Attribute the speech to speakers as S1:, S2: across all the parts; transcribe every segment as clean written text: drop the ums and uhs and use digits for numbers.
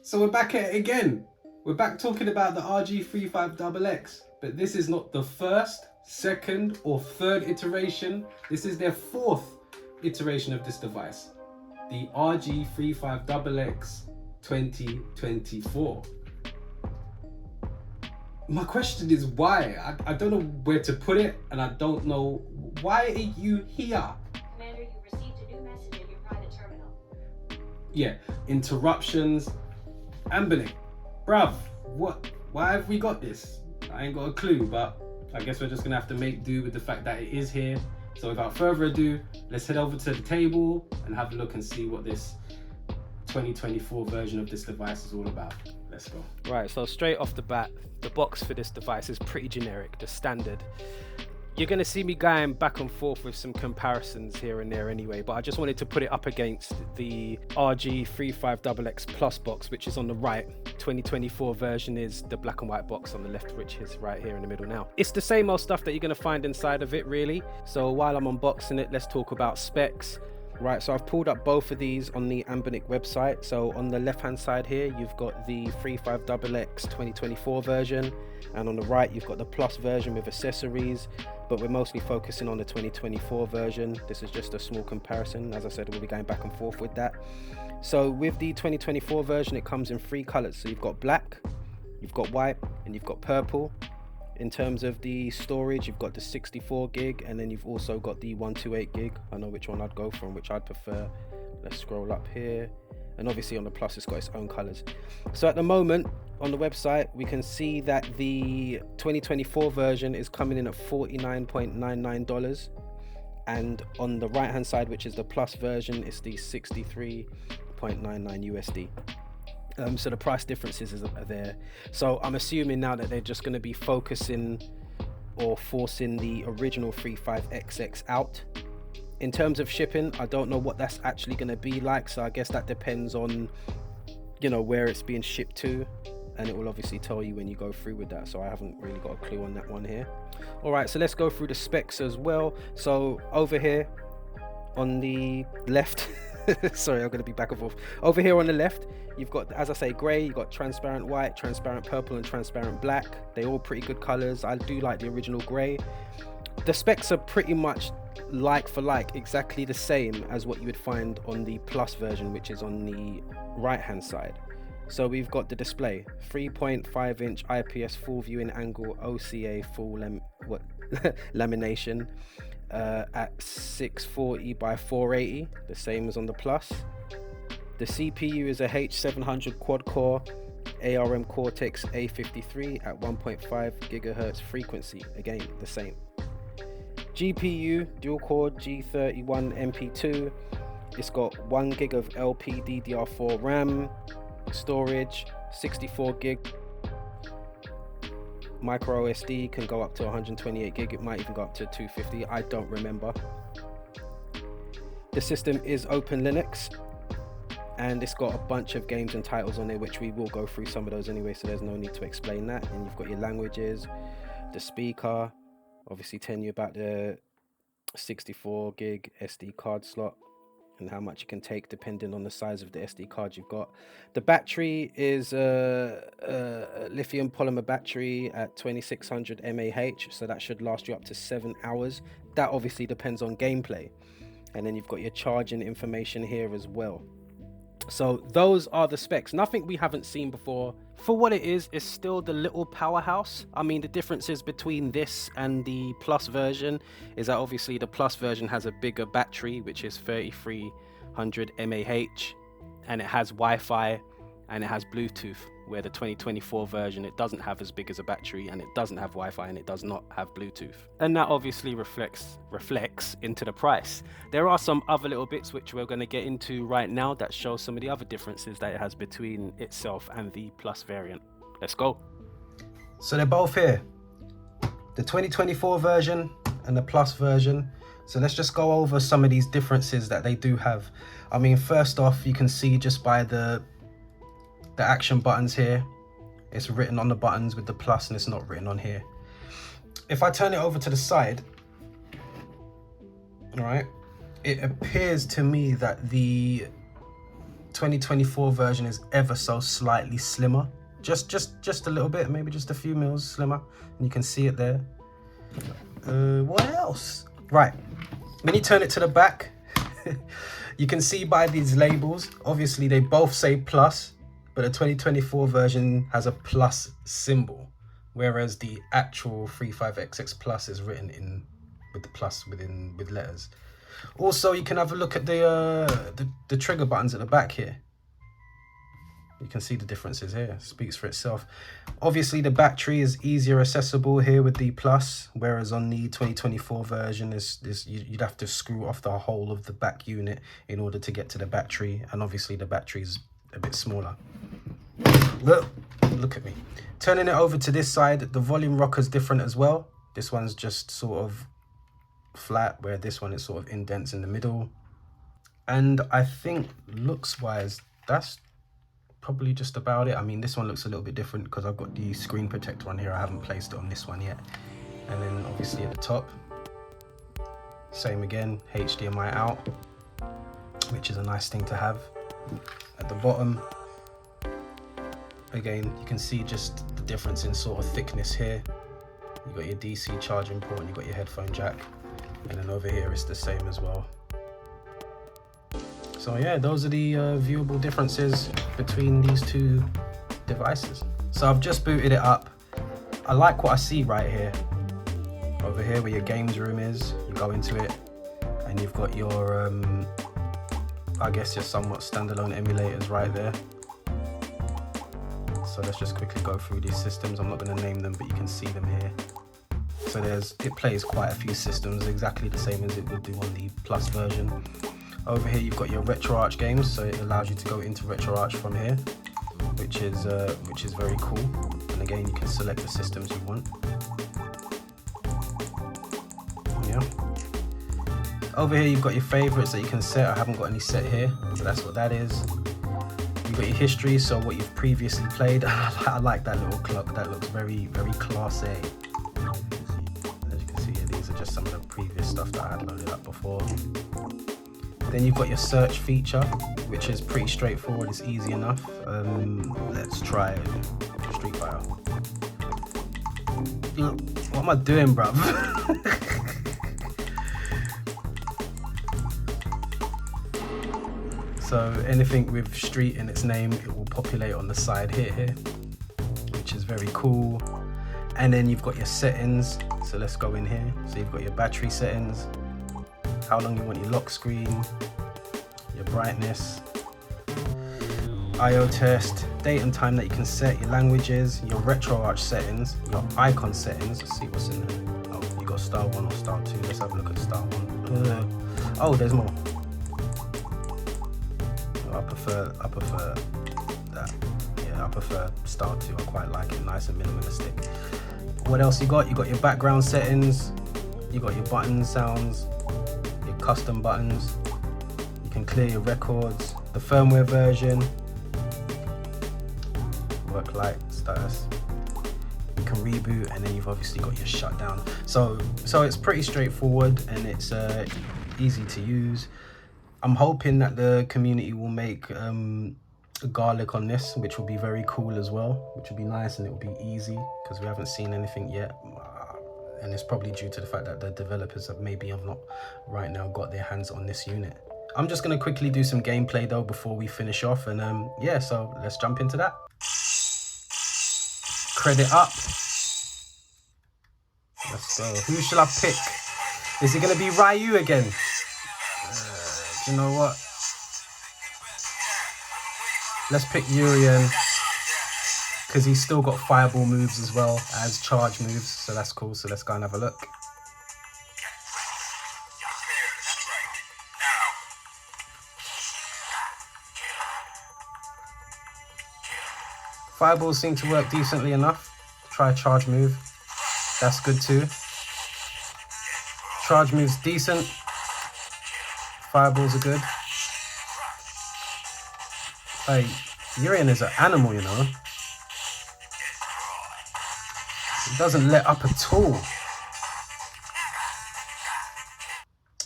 S1: So we're back at it again. We're back talking about the RG35XX, but this is not the first, second, or third iteration. This is their fourth iteration of this device, the RG35XX 2024. My question is why? I don't know where to put it, and I don't know why are you here?
S2: Commander, you received a new message in your private terminal.
S1: Yeah, interruptions. Anbernic, bruv, what? Why have we got this? I ain't got a clue, but I guess we're just gonna have to make do with the fact that it is here. So without further ado, let's head over to the table and have a look and see what this 2024 version of this device is all about. Let's go.
S3: Right, so straight off the bat, the box for this device is pretty generic, just standard. You're going to see me going back and forth with some comparisons here and there anyway, but I just wanted to put it up against the RG35XX Plus box, which is on the right. 2024 version is the black and white box on the left, which is right here in the middle now. It's the same old stuff that you're going to find inside of it, really. So while I'm unboxing it, let's talk about specs. Right, so I've pulled up both of these on the Anbernic website. So on the left hand side here, you've got the 35XX 2024 version, and on the right you've got the Plus version with accessories, but we're mostly focusing on the 2024 version. This is just a small comparison. As I said, we'll be going back and forth with that. So with the 2024 version, it comes in three colors. So you've got black, you've got white, and you've got purple. In terms of the storage, you've got the 64 gig, and then you've also got the 128 gig. I know which one I'd go for and which I'd prefer. Let's scroll up here. And obviously on the Plus, it's got its own colors. So at the moment on the website, we can see that the 2024 version is coming in at $49.99. And on the right hand side, which is the Plus version, it's the 63.99 USD. So the price differences are there. So I'm assuming now that they're just going to be focusing or forcing the original 35XX out. In terms of shipping, I don't know what that's actually going to be like. So I guess that depends on, you know, where it's being shipped to. And it will obviously tell you when you go through with that. So I haven't really got a clue on that one here. All right, so let's go through the specs as well. So over here on the left, sorry, I'm going to be back and forth. Over here on the left, you've got, as I say, grey, you've got transparent white, transparent purple, and transparent black. They're all pretty good colours. I do like the original grey. The specs are pretty much like for like, exactly the same as what you would find on the Plus version, which is on the right hand side. So we've got the display, 3.5 inch IPS full viewing angle OCA full lamination at 640 by 480, the same as on the Plus. The CPU is a H700 quad core ARM Cortex A53 at 1.5 gigahertz frequency, again the same. GPU dual core G31 MP2. It's got 1 gig of LPDDR4 RAM, storage 64 gig, micro SD can go up to 128 gig, it might even go up to 250, I don't remember. The system is Open Linux, and it's got a bunch of games and titles on there, which we will go through some of those anyway, so there's no need to explain that. And you've got your languages, the speaker, obviously telling you about the 64 gig SD card slot and how much you can take depending on the size of the SD card you've got. The battery is a lithium polymer battery at 2600 mAh, so that should last you up to 7 hours. That obviously depends on gameplay. And then you've got your charging information here as well. So those are the specs. Nothing we haven't seen before. For what it is, it's still the little powerhouse. I mean, the differences between this and the Plus version is that obviously the Plus version has a bigger battery, which is 3300 mAh, and it has Wi-Fi and it has Bluetooth, where the 2024 version, it doesn't have as big as a battery, and it doesn't have Wi-Fi, and it does not have Bluetooth. And that obviously reflects into the price. There are some other little bits which we're going to get into right now that show some of the other differences that it has between itself and the Plus variant. Let's go.
S1: So they're both here, the 2024 version and the Plus version. So let's just go over some of these differences that they do have. I mean, first off, you can see just by the action buttons here, it's written on the buttons with the Plus and it's not written on here. If I turn it over to the side, all right, it appears to me that the 2024 version is ever so slightly slimmer. Just a little bit, maybe just a few mils slimmer. And you can see it there. What else? Right, when you turn it to the back, you can see by these labels, obviously they both say plus, but the 2024 version has a plus symbol, whereas the actual 35XX Plus is written in with the plus with letters. Also, you can have a look at the trigger buttons at the back here. You can see the differences here. It speaks for itself. Obviously, the battery is easier accessible here with the Plus, whereas on the 2024 version, you'd have to screw off the whole of the back unit in order to get to the battery, and obviously the battery is a bit smaller. Look at me. Turning it over to this side, the volume rocker is different as well. This one's just sort of flat, where this one is sort of indents in the middle. And I think looks wise, that's probably just about it. I mean, this one looks a little bit different because I've got the screen protector on here. I haven't placed it on this one yet. And then obviously at the top, same again, HDMI out, which is a nice thing to have. At the bottom, again, you can see just the difference in sort of thickness here. You got your DC charging port and you got your headphone jack, and then over here it's the same as well. So yeah, those are the viewable differences between these two devices. So I've just booted it up. I like what I see right here. Over here where your games room is, you go into it and you've got your I guess your somewhat standalone emulators right there. So let's just quickly go through these systems. I'm not going to name them, but you can see them here. So it plays quite a few systems, exactly the same as it would do on the Plus version. Over here you've got your RetroArch games, so it allows you to go into RetroArch from here, which is very cool. And again, you can select the systems you want. Yeah. Over here you've got your favorites that you can set. I haven't got any set here, so that's what that is. You've got your history, so what you've previously played. I like that little clock. That looks very, very class A. As you can see here, these are just some of the previous stuff that I had loaded up before. Then you've got your search feature, which is pretty straightforward. It's easy enough. Let's try Street Fighter. Look, what am I doing, bruv? So anything with street in its name, it will populate on the side here, which is very cool. And then you've got your settings. So let's go in here. So you've got your battery settings, how long you want your lock screen, your brightness, IO test, date and time that you can set, your languages, your RetroArch settings, your icon settings. Let's see what's in there. Oh, you got star 1 or star 2. Let's have a look at star 1. Oh, there's more. I prefer that. Yeah, I prefer star 2. I quite like it, nice and minimalistic. What else you got? You got your background settings, you got your button sounds, your custom buttons, you can clear your records, the firmware version, work light status, you can reboot, and then you've obviously got your shutdown. So it's pretty straightforward and it's easy to use. I'm hoping that the community will make garlic on this, which will be very cool as well, which will be nice, and it will be easy because we haven't seen anything yet. And it's probably due to the fact that the developers have not right now got their hands on this unit. I'm just going to quickly do some gameplay though before we finish off, and yeah, so let's jump into that. Credit up. Let's go. Who shall I pick? Is it going to be Ryu again? You know what? Let's pick Urien because he's still got fireball moves as well as charge moves, so that's cool. So let's go and have a look. Fireballs seem to work decently enough. Try a charge move. That's good too. Charge move's decent. Fireballs are good. Hey, Urien is an animal, you know. It doesn't let up at all.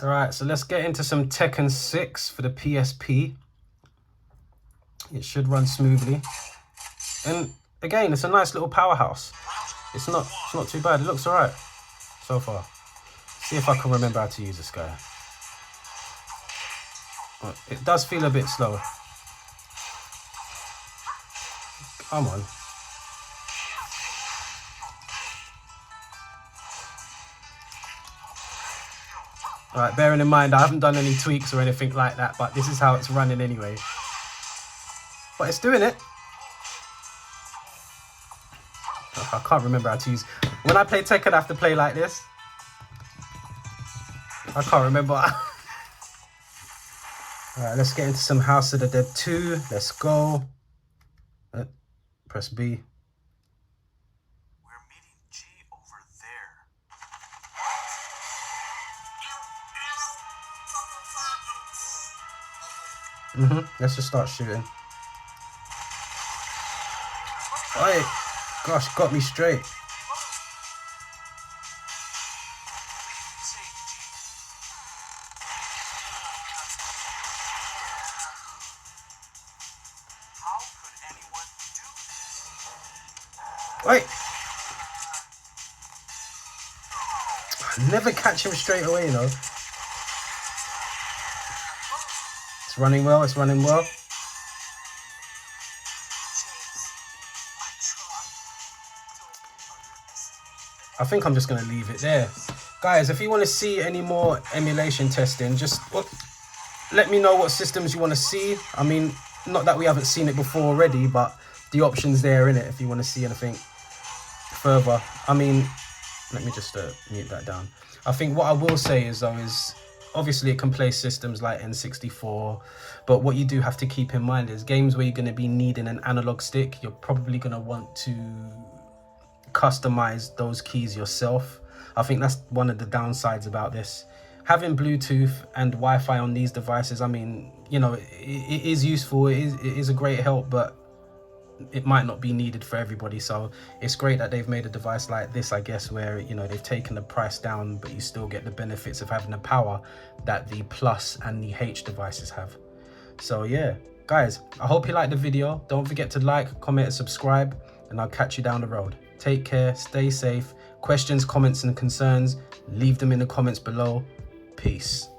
S1: Alright, so let's get into some Tekken 6 for the PSP. it should run smoothly. And again, it's a nice little powerhouse. It's not too bad. It looks all right so far. See if I can remember how to use this guy. It does feel a bit slow. Come on. Alright, bearing in mind I haven't done any tweaks or anything like that, but this is how it's running anyway. But it's doing it. I can't remember how to use... When I play Tekken, I have to play like this. I can't remember. Alright, let's get into some House of the Dead 2. Let's go. Press B.
S4: We're meeting G over there.
S1: Let's just start shooting. Oi! Gosh, got me straight.
S4: How could anyone do this?
S1: Wait! I never catch him straight away, you know. It's running well, it's running well. I think I'm just going to leave it there. Guys, if you want to see any more emulation testing, just let me know what systems you want to see. I mean, not that we haven't seen it before already, but the option's there, innit, if you want to see anything further. I mean, let me just mute that down. I think what I will say is, though, is obviously it can play systems like N64, but what you do have to keep in mind is games where you're going to be needing an analog stick, you're probably going to want to customize those keys yourself. I think that's one of the downsides about this. Having Bluetooth and Wi-Fi on these devices, I mean, you know, it is useful, it is a great help, but it might not be needed for everybody. So it's great that they've made a device like this, I guess, where, you know, they've taken the price down, but you still get the benefits of having the power that the Plus and the H devices have. So yeah, guys, I hope you liked the video. Don't forget to like, comment, and subscribe, and I'll catch you down the road. Take care, stay safe. Questions, comments, and concerns, leave them in the comments below. Peace.